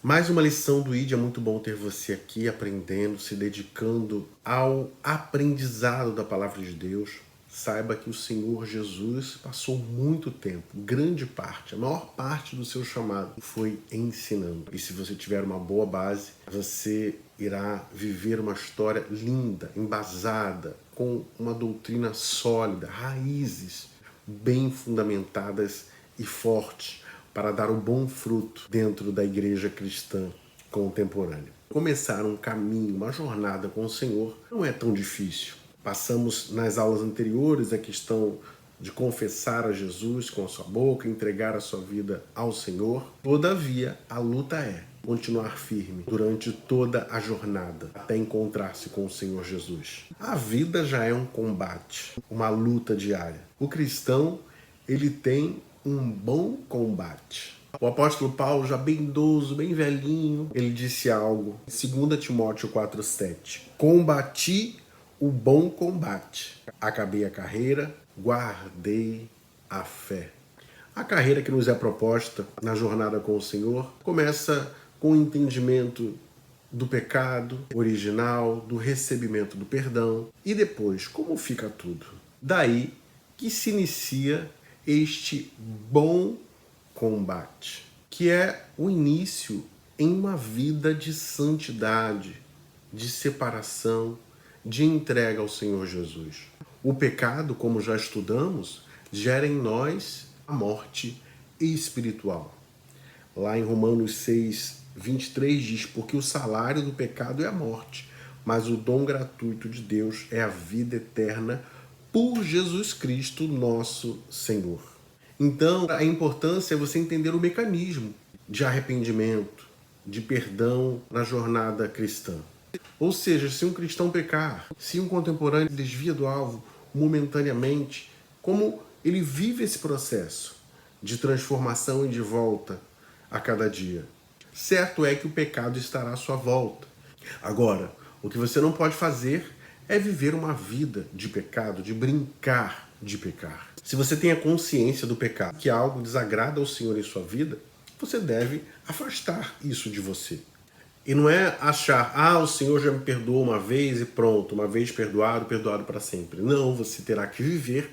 Mais uma lição do ID, é muito bom ter você aqui aprendendo, se dedicando ao aprendizado da Palavra de Deus. Saiba que o Senhor Jesus passou muito tempo, grande parte, a maior parte do seu chamado foi ensinando. E se você tiver uma boa base, você irá viver uma história linda, embasada, com uma doutrina sólida, raízes bem fundamentadas e fortes, para dar um bom fruto dentro da igreja cristã contemporânea. Começar um caminho, uma jornada com o Senhor não é tão difícil. Passamos nas aulas anteriores a questão de confessar a Jesus com a sua boca, entregar a sua vida ao Senhor. Todavia, a luta é continuar firme durante toda a jornada até encontrar-se com o Senhor Jesus. A vida já é um combate, uma luta diária. O cristão, ele tem um bom combate. O apóstolo Paulo, já bem idoso, bem velhinho, ele disse algo em 2 Timóteo 4,7. Combati o bom combate, acabei a carreira, guardei a fé. A carreira que nos é proposta na jornada com o Senhor começa com o entendimento do pecado original, do recebimento do perdão e depois, como fica tudo? Daí que se inicia este bom combate, que é o início em uma vida de santidade, de separação, de entrega ao Senhor Jesus. O pecado, como já estudamos, gera em nós a morte espiritual. Lá em Romanos 6:23 diz, porque o salário do pecado é a morte, mas o dom gratuito de Deus é a vida eterna por Jesus Cristo, nosso Senhor. Então, a importância é você entender o mecanismo de arrependimento, de perdão na jornada cristã. Ou seja, se um cristão pecar, se um contemporâneo desvia do alvo momentaneamente, como ele vive esse processo de transformação e de volta a cada dia? Certo é que o pecado estará à sua volta. Agora, o que você não pode fazer é viver uma vida de pecado, de brincar de pecar. Se você tem a consciência do pecado, que algo desagrada ao Senhor em sua vida, você deve afastar isso de você. E não é achar, o Senhor já me perdoou uma vez e pronto, uma vez perdoado, perdoado para sempre. Não, você terá que viver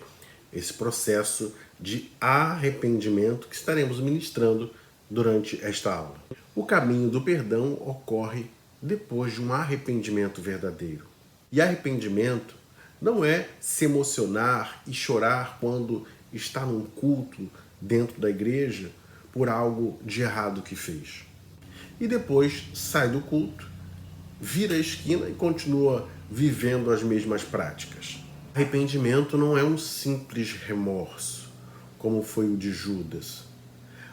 esse processo de arrependimento que estaremos ministrando durante esta aula. O caminho do perdão ocorre depois de um arrependimento verdadeiro. E arrependimento não é se emocionar e chorar quando está num culto dentro da igreja por algo de errado que fez. E depois sai do culto, vira a esquina e continua vivendo as mesmas práticas. Arrependimento não é um simples remorso, como foi o de Judas.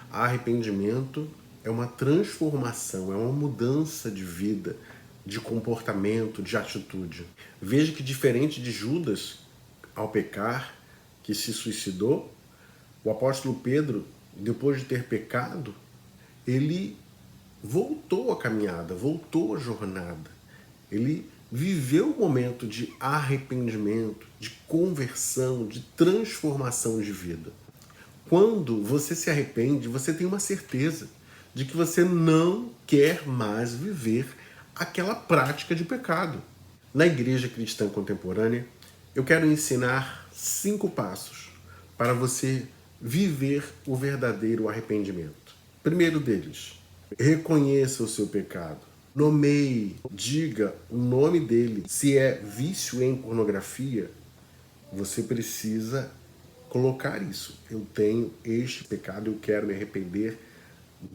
Arrependimento é uma transformação, é uma mudança de vida, de comportamento, de atitude. Veja que diferente de Judas, ao pecar, que se suicidou, o apóstolo Pedro, depois de ter pecado, ele voltou à caminhada, voltou à jornada. Ele viveu um momento de arrependimento, de conversão, de transformação de vida. Quando você se arrepende, você tem uma certeza de que você não quer mais viver aquela prática de pecado. Na igreja cristã contemporânea, eu quero ensinar 5 passos para você viver o verdadeiro arrependimento. Primeiro deles, reconheça o seu pecado. Nomeie, diga o nome dele. Se é vício em pornografia, você precisa colocar isso. Eu tenho este pecado, eu quero me arrepender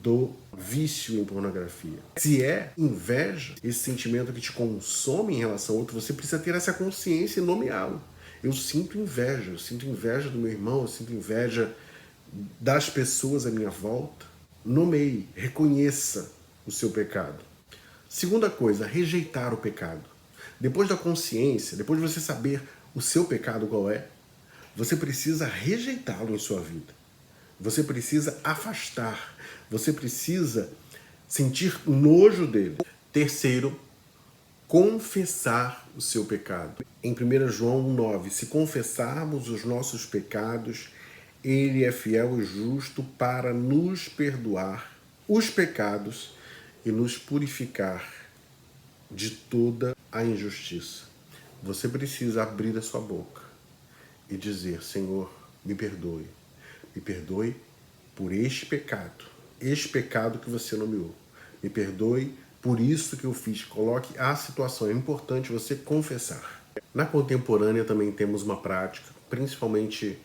do vício em pornografia. Se é inveja, esse sentimento que te consome em relação ao outro, você precisa ter essa consciência e nomeá-lo. Eu sinto inveja do meu irmão, eu sinto inveja das pessoas à minha volta. Nomeie, reconheça o seu pecado. Segunda coisa, rejeitar o pecado. Depois da consciência, depois de você saber o seu pecado qual é, você precisa rejeitá-lo em sua vida. Você precisa afastar. Você precisa sentir nojo dele. Terceiro, confessar o seu pecado. Em 1 João 1,9, se confessarmos os nossos pecados, ele é fiel e justo para nos perdoar os pecados e nos purificar de toda a injustiça. Você precisa abrir a sua boca e dizer: Senhor, me perdoe. Me perdoe por este pecado que você nomeou. Me perdoe por isso que eu fiz. Coloque a situação. É importante você confessar. Na contemporânea também temos uma prática, principalmente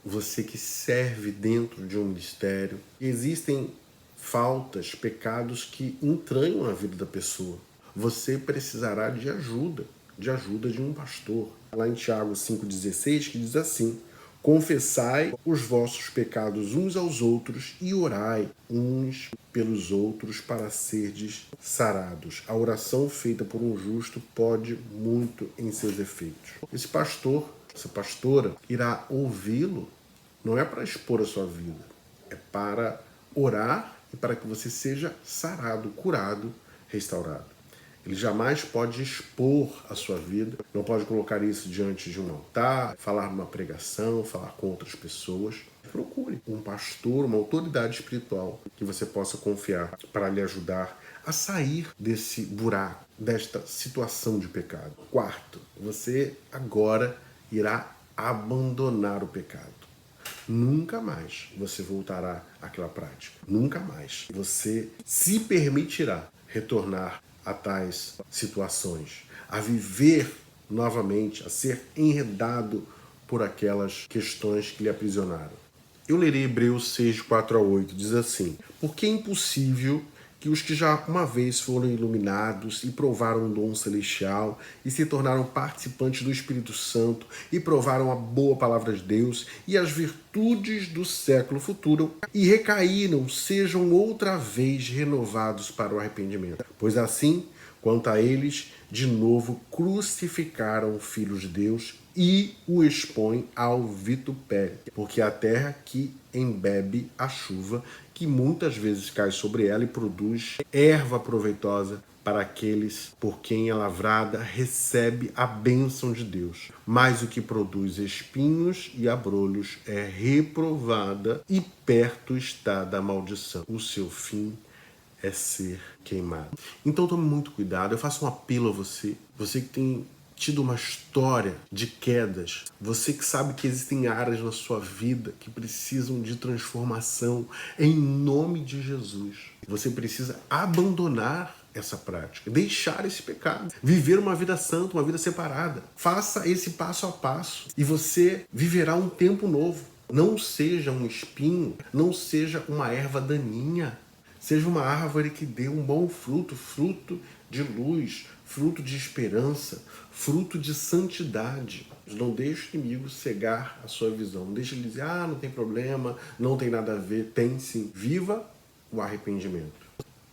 você que serve dentro de um ministério. Existem faltas, pecados que entranham a vida da pessoa. Você precisará de ajuda de um pastor. Lá em Tiago 5,16, que diz assim: confessai os vossos pecados uns aos outros e orai uns pelos outros para serdes sarados. A oração feita por um justo pode muito em seus efeitos. Esse pastor, essa pastora, irá ouvi-lo, não é para expor a sua vida, é para orar e para que você seja sarado, curado, restaurado. Ele jamais pode expor a sua vida, não pode colocar isso diante de um altar, falar numa pregação, falar com outras pessoas. Procure um pastor, uma autoridade espiritual que você possa confiar para lhe ajudar a sair desse buraco, desta situação de pecado. Quarto, você agora irá abandonar o pecado. Nunca mais você voltará àquela prática. Nunca mais você se permitirá retornar a tais situações, a viver novamente, a ser enredado por aquelas questões que lhe aprisionaram. Eu lerei Hebreus 6, 4 a 8, diz assim: porque é impossível que os que já uma vez foram iluminados e provaram o dom celestial e se tornaram participantes do Espírito Santo e provaram a boa palavra de Deus e as virtudes do século futuro e recaíram, sejam outra vez renovados para o arrependimento. Pois assim, quanto a eles, de novo crucificaram o Filho de Deus e o expõem ao vitupério, porque a terra que embebe a chuva, que muitas vezes cai sobre ela e produz erva proveitosa para aqueles por quem é lavrada, recebe a bênção de Deus. Mas o que produz espinhos e abrolhos é reprovada e perto está da maldição. O seu fim é ser queimado. Então tome muito cuidado. Eu faço um apelo a você, você que tem tido uma história de quedas, você que sabe que existem áreas na sua vida que precisam de transformação, em nome de Jesus. Você precisa abandonar essa prática, deixar esse pecado, viver uma vida santa, uma vida separada. Faça esse passo a passo e você viverá um tempo novo. Não seja um espinho, não seja uma erva daninha. Seja uma árvore que dê um bom fruto, fruto de luz, fruto de esperança, fruto de santidade. Não deixe o inimigo cegar a sua visão. Não deixe ele dizer: não tem problema, não tem nada a ver. Tem sim. Viva o arrependimento.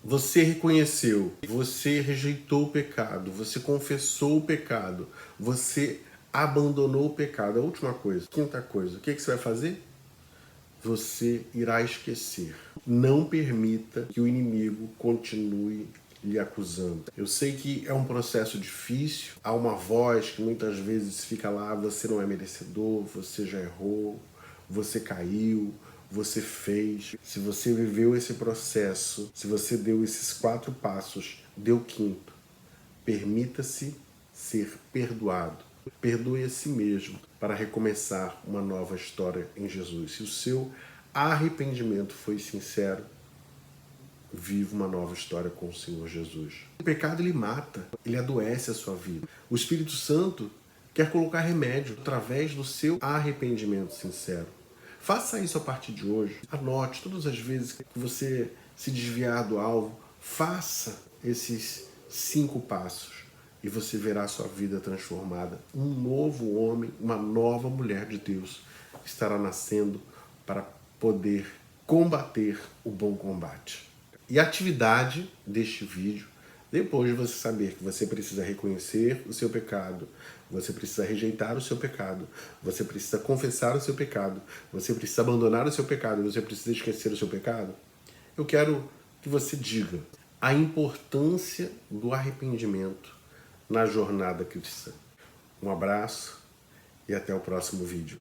Você reconheceu, você rejeitou o pecado, você confessou o pecado, você abandonou o pecado. A última coisa, quinta coisa, o que você vai fazer? Você irá esquecer. Não permita que o inimigo continue lhe acusando. Eu sei que é um processo difícil, há uma voz que muitas vezes fica lá: você não é merecedor, você já errou, você caiu, você fez. Se você viveu esse processo, se você deu esses 4 passos, deu o 5º. Permita-se ser perdoado. Perdoe a si mesmo para recomeçar uma nova história em Jesus. Se o seu arrependimento foi sincero, viva uma nova história com o Senhor Jesus. O pecado, ele mata, ele adoece a sua vida. O Espírito Santo quer colocar remédio através do seu arrependimento sincero. Faça isso a partir de hoje. Anote todas as vezes que você se desviar do alvo. Faça esses 5 passos e você verá a sua vida transformada. Um novo homem, uma nova mulher de Deus estará nascendo para poder combater o bom combate. E a atividade deste vídeo, depois de você saber que você precisa reconhecer o seu pecado, você precisa rejeitar o seu pecado, você precisa confessar o seu pecado, você precisa abandonar o seu pecado, você precisa esquecer o seu pecado, eu quero que você diga a importância do arrependimento na jornada cristã. Um abraço e até o próximo vídeo.